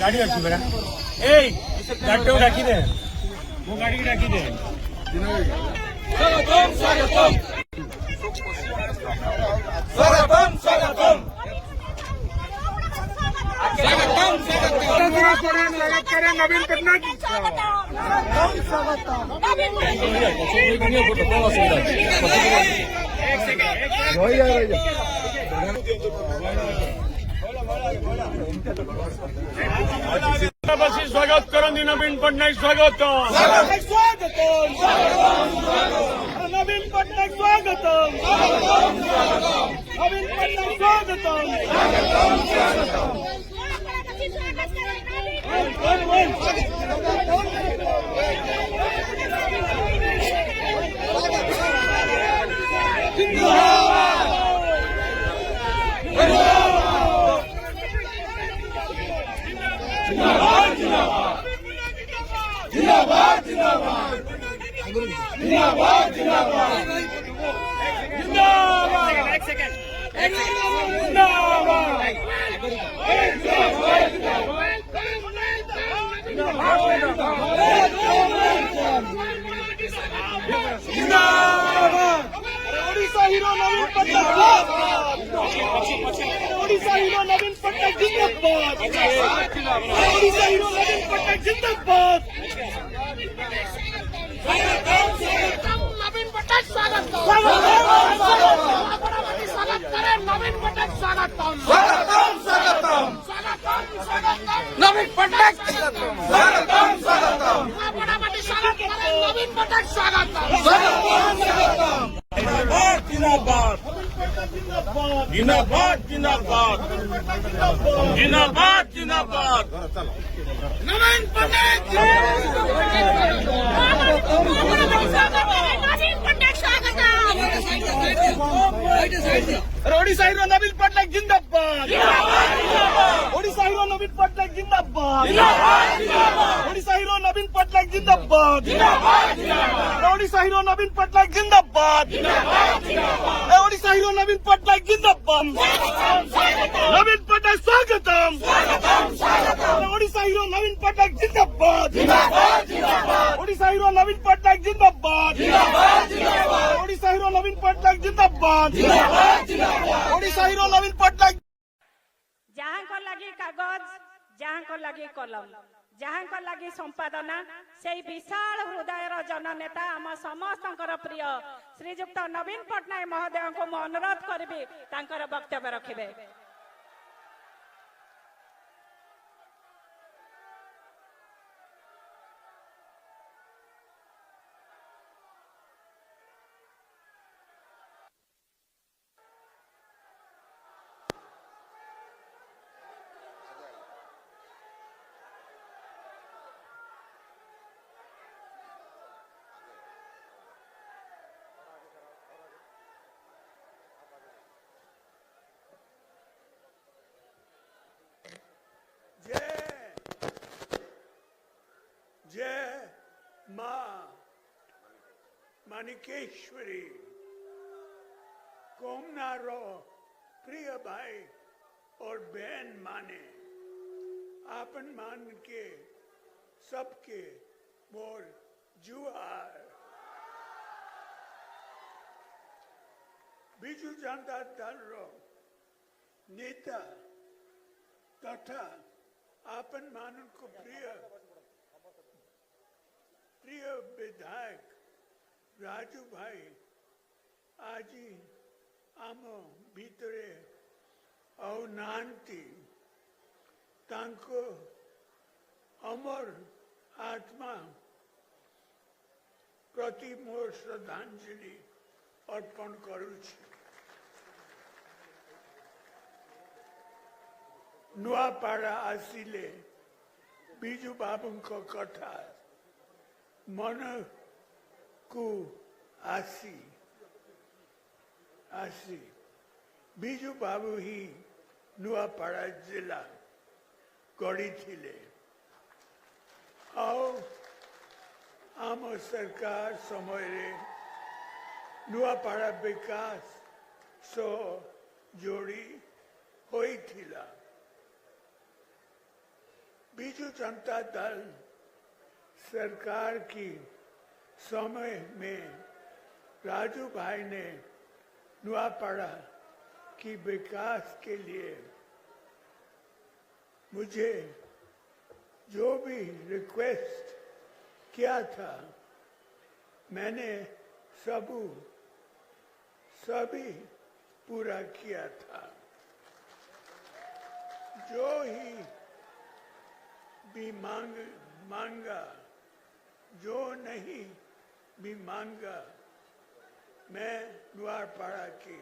गाड़ी अच्छी बेटा ए गाड़ी को रखी दे वो गाड़ी की रखी दे स्वागतम स्वागतम स्वागतम स्वागतम स्वागत करें नवीन पटनायक स्वागत करंदी नवीन पटनायक स्वागत नवीन पटनायक स्वागत नवीन पटनायक स्वागत जिंदाबाद जिंदाबाद जिंदाबाद जिंदाबाद एक सेकंड ओडिशा हीरो नवीन पटनायक ओडिशा हीरो नवीन पटनायक जिंदाबाद ओडिशा हीरो नवीन पटनायक जिंदाबाद नवीन पटनायक स्वागत करें नवीन पटनायक स्वागत नवीन पटनायक नवीन पटनायक स्वागत जिंदाबाद जिंदाबाद जिंदाबाद जिंदाबाद जिंदाबाद नवीन पटनायक ओडिशा हीरो नवीन पटनायक जिंदाबाद ओडिशा हीरो नवीन पटनायक जिंदाबाद ओडिशा हीरो नवीन पटनायक जिंदाबाद ओडिशा हीरो नवीन पटनायक जिंदाबाद ओडिशा हीरो नवीन पटनायक जिंदाबाद नवीन पटनायक स्वागतम ओडिशा हीरो नवीन पटनायक जिंदाबाद ओडिशा हीरो नवीन पटनायक जिंदाबाद ओडिशा हीरो नवीन पटनायक जिंदाबाद ओडिशा हीरो नवीन पटनायक जहाँ को लगी कागज जहाँ को लगी कलम जहाँ को लगी संपादना से विशाल हृदयर जननेता आम समस्त प्रिय श्रीजुक्त नवीन पटनायक महोदय को मु अनुरोध करी वक्तव्य रखिबे। जय मां मानिकेश्वरी कोमनारो प्रिय भाई और बहन माने आपन मान के सबके मोर जुआर बिजू जनता दल नेता तथा आपन मान को प्रिय विधायक राजू भाई आज आम भितरे औनांती तांको अमर आत्मा प्रति मोर श्रद्धांजलि अर्पण करुछि। नुआपाड़ा आसिले बिजू बाबू को कथा मन को आसी आसी बिजू बाबू ही नुआपाड़ा जिला गढ़ी थिले आम सरकार समय नुआपाड़ा विकास सो जोड़ी होई थिला। बीजू जनता दल सरकार की समय में राजू भाई ने नुआपाड़ा की विकास के लिए मुझे जो भी रिक्वेस्ट किया था मैंने सभी पूरा किया था। जो ही भी मांगा जो नहीं भी मांगा मैं नुआपाड़ा के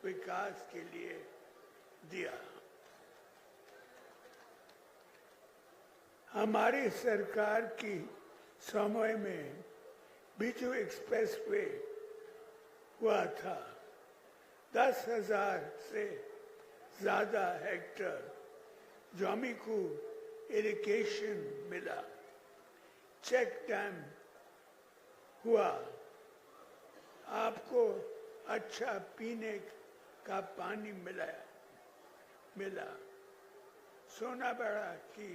विकास के लिए दिया। हमारी सरकार की समय में बीजू एक्सप्रेसवे हुआ था। 10,000 से ज्यादा हेक्टर जमी को इरिगेशन मिला। चेक डैम हुआ। आपको अच्छा पीने का पानी मिला। सोनाबड़ा की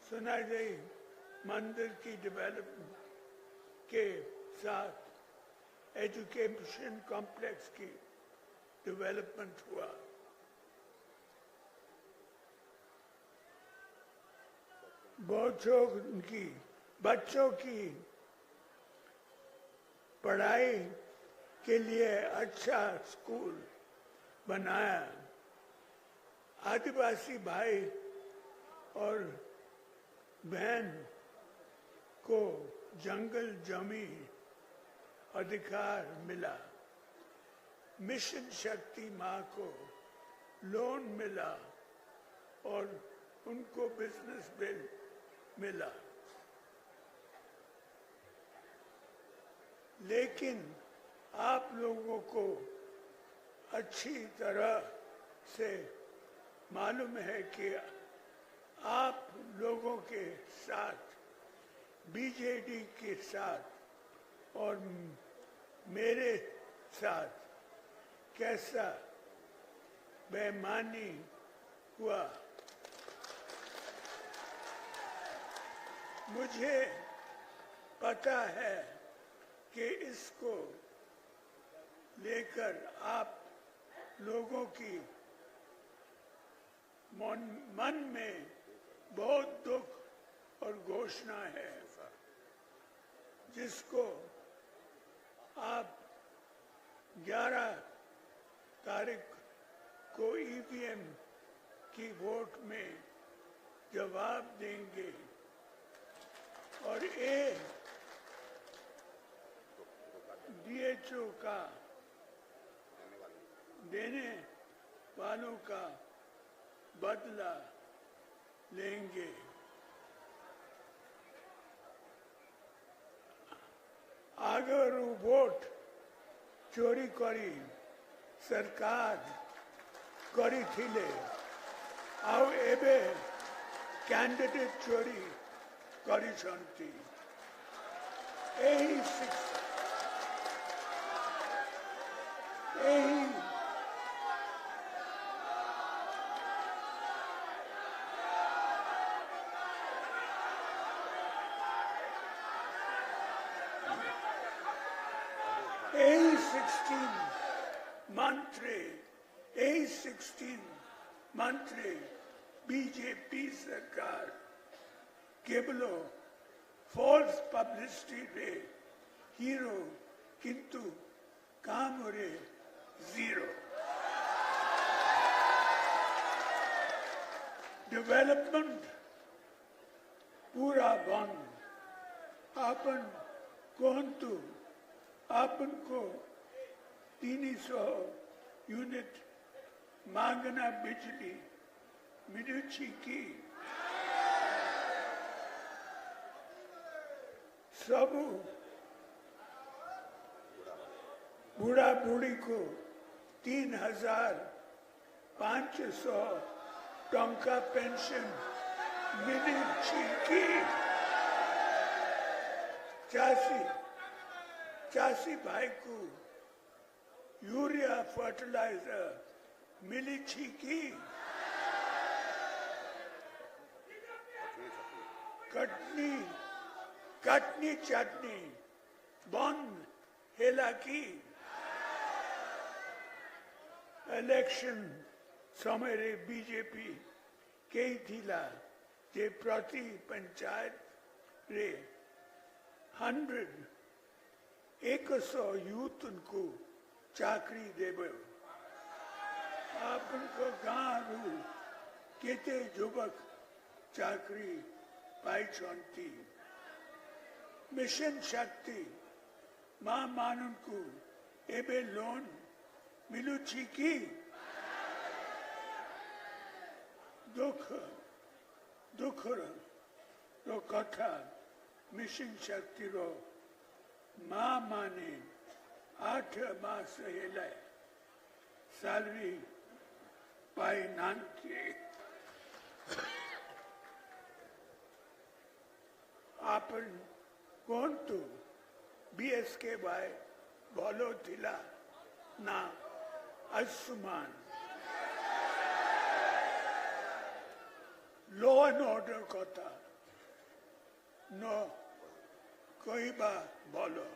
सोनाजई मंदिर की डेवलपमेंट के साथ एजुकेशन कॉम्प्लेक्स की डेवलपमेंट हुआ। बच्चों की पढ़ाई के लिए अच्छा स्कूल बनाया। आदिवासी भाई और बहन को जंगल जमी अधिकार मिला। मिशन शक्ति माँ को लोन मिला और उनको बिजनेस बिल मिला। लेकिन आप लोगों को अच्छी तरह से मालूम है कि आप लोगों के साथ बीजेडी के साथ और मेरे साथ कैसा बेईमानी हुआ। मुझे पता है कि इसको लेकर आप लोगों की मन में बहुत दुख और घोषणा है, जिसको आप 11 तारीख को ईवीएम की वोट में जवाब देंगे। और ये डीएचओ का देने वालों का बदला लेंगे। अगर वोट चोरी करी सरकार करी थिले आउ एबे कैंडिडेट चोरी करी छंती। यही 16 मंत्री बीजेपी सरकार केवल फॉल्स पब्लिसिटी रे हीरो किंतु काम रे जीरो। डेवलपमेंट पूरा बंद। आपन को 300 यूनिट मांगना बिजली मिलुची की सब बूढ़ा बूढ़ी को 3,500 टंका पेंशन मिलुची की। चासी भाई को यूरिया फर्टिलाइजर मिली की। कटनी कटनी चटनी बंद हेला की इलेक्शन समय बीजेपी कई थिला जे प्रति पंचायत रे 100 यूथ को चाकरी देवे आपन को गाँव रू केते युवक चाकरी पाई चंती मिशन शक्ति मां मानन को एबे लोन मिलू की दुख रो कथा मिशन शक्ति रो मां माने 8 मास हेला सैलरी पाई नांती आपन कौन तो BSKY भलो थिला ना आयुष्मान लॉ एंड ऑर्डर कथा न कोई बा बोलो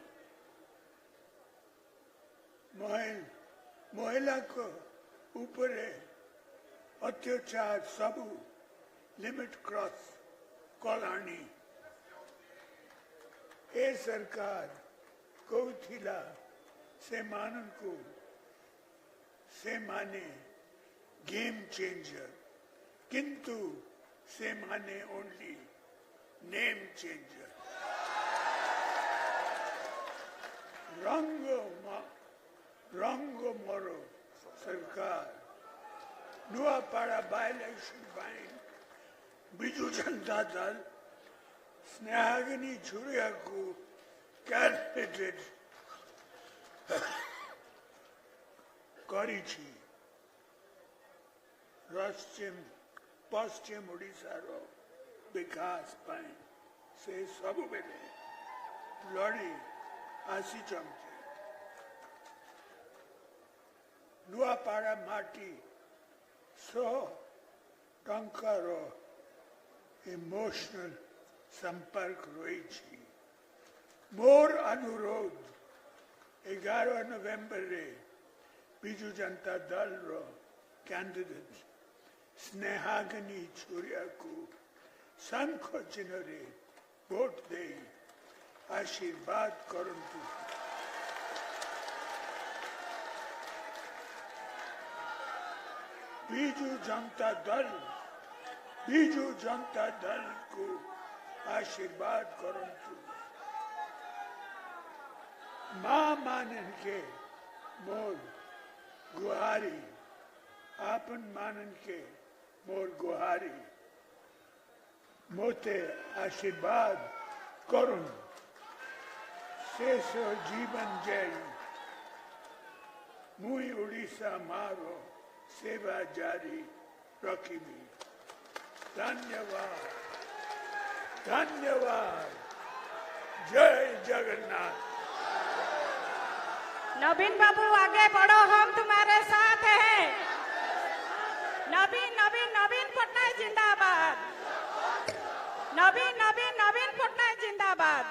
महिला को ऊपर अत्याचार सबू लिमिट क्रॉस कलानी ए सरकार को थिला से मानन को से माने गेम चेंजर किंतु से माने ओनली नेम चेंजर रंग मरो सरकार नुआपाड़ा बाय इलेक्शन बाइन बिजू जनता दल स्नेहागिनी छुरिया को कैंडिडेट करी छी पश्चिम ओडिशा रो विकास पाई से सब बेले लड़ी आसी चमचे नुआपाड़ा माटी 100 टंकार इमोशनल संपर्क रही छी मोर अनुरोध 11 नवेम्बर रे बिजू जनता दल रो कैंडिडेट स्नेहागिनी छुरिया को शंख चिन्ह रे वोट दे आशीर्वाद करंतु बिजू जनता दल को आशीर्वाद करंतु मां मानन के मोर गुहारी आपन मानन के मोर गुहारी मोते आशीर्वाद करुण शेष जीवन जय मुई उड़ीसा मारो सेवा जारी रखीबी धन्यवाद धन्यवाद जय जगन्नाथ। नवीन बाबू आगे बढ़ो, हम तुम्हारे साथ हैं। नवीन नवीन नवीन पटनायक जिंदाबाद। नवीन नवीन नवीन पटनायक जिंदाबाद।